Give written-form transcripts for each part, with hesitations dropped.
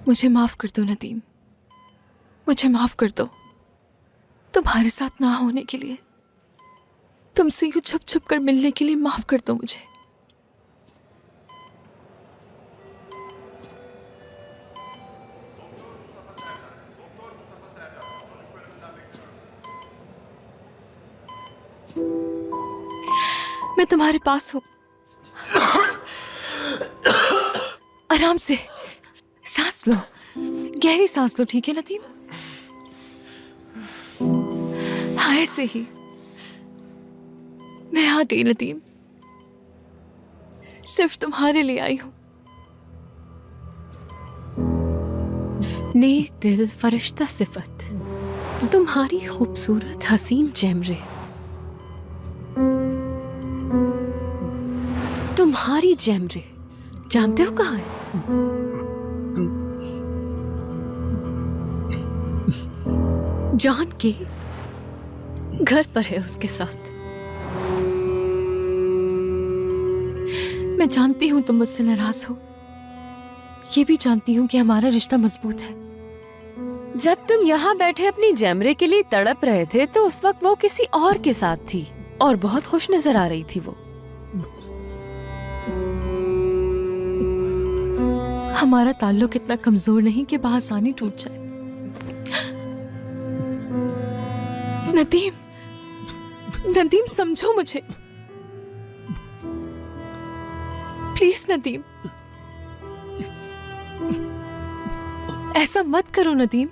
मुझे माफ कर दो नदीम, मुझे माफ कर दो। तुम्हारे साथ ना होने के लिए, तुमसे यूं छुप छुप कर मिलने के लिए माफ कर दो मुझे। मैं तुम्हारे पास हूं। आराम से सांस लो, गहरी सांस लो, ठीक है नदीम? हाँ, ऐसे ही। मैं आ गई नदीम, सिर्फ तुम्हारे लिए आई हूं। नेक दिल फरिश्ता सिफत, तुम्हारी खूबसूरत हसीन जैमरे, तुम्हारी जैमरे जानते हो कहाँ है? जॉन के घर पर है, उसके साथ। मैं जानती हूं तुम मुझसे नाराज हो, ये भी जानती हूं कि हमारा रिश्ता मजबूत है। जब तुम यहाँ बैठे अपनी जैमरे के लिए तड़प रहे थे तो उस वक्त वो किसी और के साथ थी और बहुत खुश नजर आ रही थी वो। हमारा ताल्लुक इतना कमजोर नहीं कि बआसानी टूट जाए। नदीम, नदीम समझो मुझे, प्लीज नदीम, ऐसा मत करो नदीम।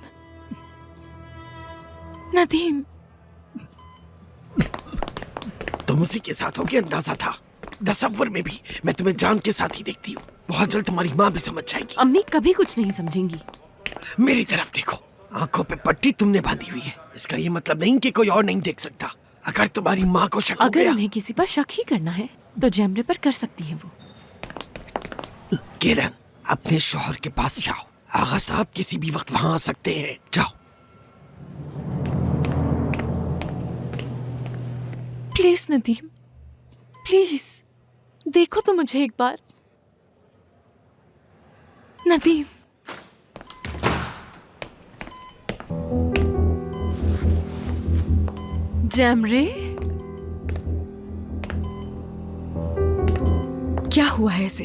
नदीम, तुम उसी के साथ होगे, अंदाजा था। तसव्वुर में भी मैं तुम्हें जान के साथ ही देखती हूँ। बहुत जल्द तुम्हारी माँ भी समझ जाएगी। अम्मी कभी कुछ नहीं समझेंगी। मेरी तरफ देखो, आंखों पे पट्टी तुमने बांधी हुई है। इसका ये मतलब नहीं कि कोई और नहीं देख सकता। अगर तुम्हारी माँ को शक हो अगर गया, उन्हें किसी पर शक ही करना है तो जैमरे पर कर सकती है वो। किरण, अपने शौहर के पास जाओ। आगा साहब किसी भी वक्त वहाँ आ सकते हैं। जाओ। प्लीज नदीम, प्लीज देखो तो मुझे एक बार। नदीम, जैमरे, क्या हुआ है इसे?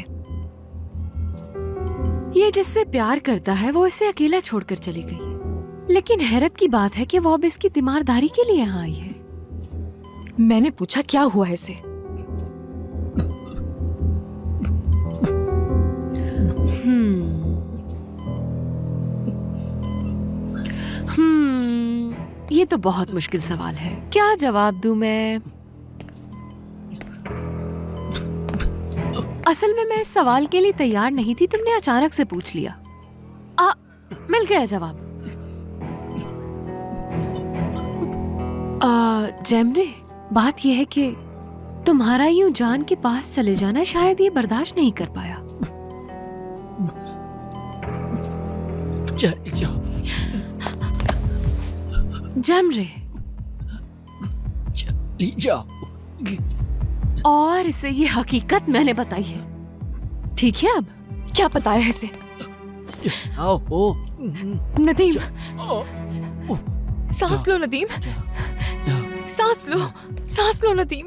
ये जिससे प्यार करता है वो इसे अकेला छोड़कर चली गई, लेकिन हैरत की बात है कि वो अब इसकी तीमारदारी के लिए यहाँ आई है। मैंने पूछा क्या हुआ है इसे? ये तो बहुत मुश्किल सवाल है। क्या जवाब दूं मैं? असल में मैं इस सवाल के लिए तैयार नहीं थी, तुमने अचानक से पूछ लिया। मिल गया जवाब। जैमरे, बात यह है कि तुम्हारा यूं जान के पास चले जाना शायद ये बर्दाश्त नहीं कर पाया। जैमरे, चली जाओ। और इसे ये हकीकत मैंने बताई है, ठीक है? अब क्या बताया है इसे? आओ। नदीम, जाओ। सांस लो नदीम, सांस लो, सांस लो नदीम।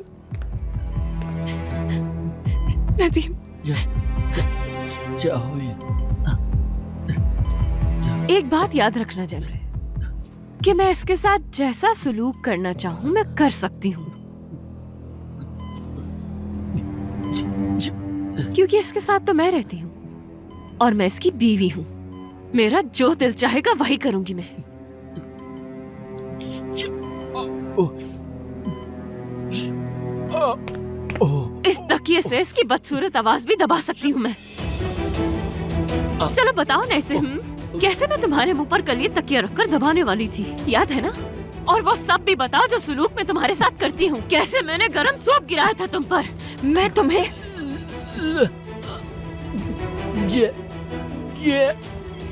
नदीम, जाओ। एक बात याद रखना जैमरे, कि मैं इसके साथ जैसा सुलूक करना चाहूं मैं कर सकती हूँ, क्योंकि इसके साथ तो मैं रहती हूँ और मैं इसकी बीवी हूँ। मेरा जो दिल चाहेगा वही करूंगी मैं। इस तकिए से इसकी बदसूरत आवाज भी दबा सकती हूँ मैं। चलो बताओ ना इसे, कैसे मैं तुम्हारे मुंह पर कल ये तकिया रखकर दबाने वाली थी, याद है ना? और वो सब भी बताओ जो सुलूक मैं तुम्हारे साथ करती हूँ। कैसे मैंने गरम सूप गिराया था तुम पर। मैं तुम्हें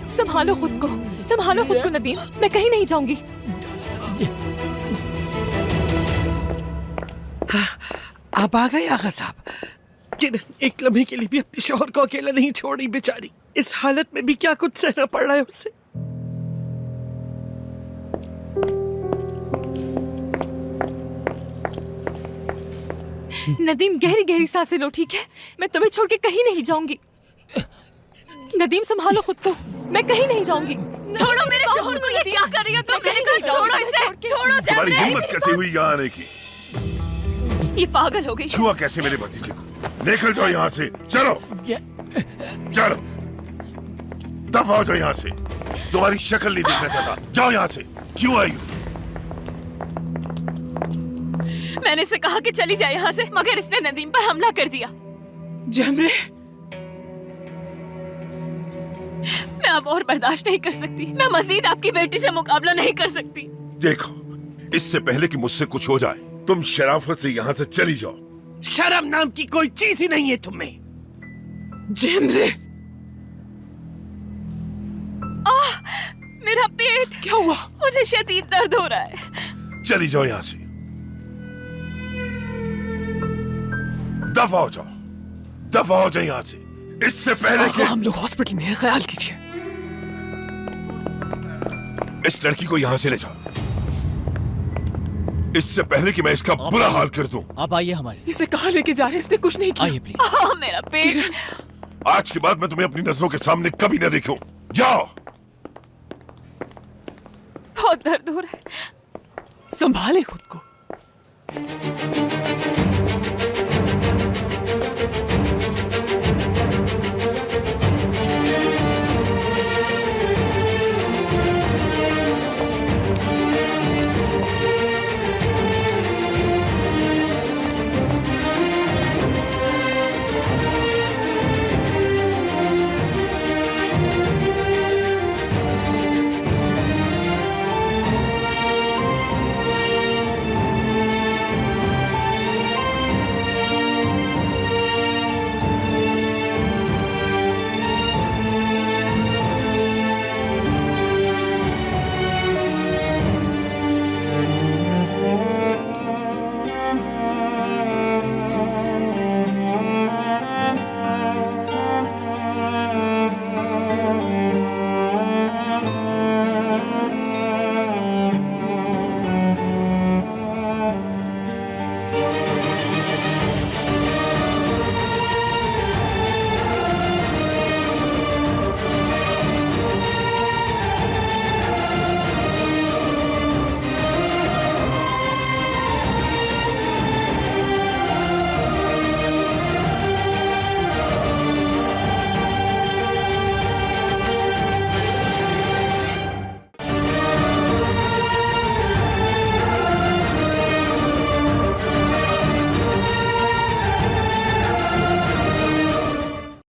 संभालो खुद को, संभालो खुद को नदीम, मैं कहीं नहीं जाऊंगी। आप आ गए आगा साहब। किरण एक लम्हे के लिए भी अपने शौहर को अकेला नहीं छोड़ी बेचारी। इस हालत में भी क्या कुछ सहना पड़ रहा है उससे। नदीम गहरी गहरी सांसें लो, ठीक है? मैं तुम्हें छोड़ के कहीं नहीं जाऊंगी। नदीम संभालो खुद को, मैं कहीं नहीं जाऊंगी। छोड़ो मेरे शोहर को, ये क्या कर रही हो तुम? मेरे को छोड़ो इसे, छोड़ो। तुम्हारी हिम्मत कैसे हुई यहाँ आने की? ये पागल हो गई। छुआ कैसे मेरे भतीजे को? निकल जाओ यहाँ से, चलो चलो, दफा हो जाओ यहाँ से। तुम्हारी शक्ल नहीं देखना चाहता, जाओ यहाँ से। क्यों आई हो? मैंने इसे कहा कि चली जाए यहाँ से, मगर इसने नदीम पर हमला कर दिया। जमरे, मैं अब और बर्दाश्त नहीं कर सकती। मैं मजीद आपकी बेटी से मुकाबला नहीं कर सकती। देखो, इससे पहले कि मुझसे कुछ हो जाए, तुम शराफत से यहाँ से चली जाओ। शर्म नाम की कोई चीज ही नहीं है तुम में। जमरे, मेरा पेट, क्या हुआ? मुझे शदीद दर्द हो रहा है। चली जाओ यहाँ से, दफा हो जाओ, दफा हो जाओ यहाँ से। इससे पहले कि हम लोग हॉस्पिटल में हैं, ख्याल कीजिए। इस लड़की को यहाँ से ले जाओ, इससे पहले कि मैं इसका बुरा हाल कर दूं। आप आइए हमारे साथ। इसे कहाँ लेके जा रहे हैं? इसने कुछ नहीं किया। आइए प्लीज। मेरा पेट। आज के बाद मैं तुम्हें अपनी नजरों के सामने कभी न देखूं। जाओ। बहुत दर्द हो रहा है। संभाले खुद को।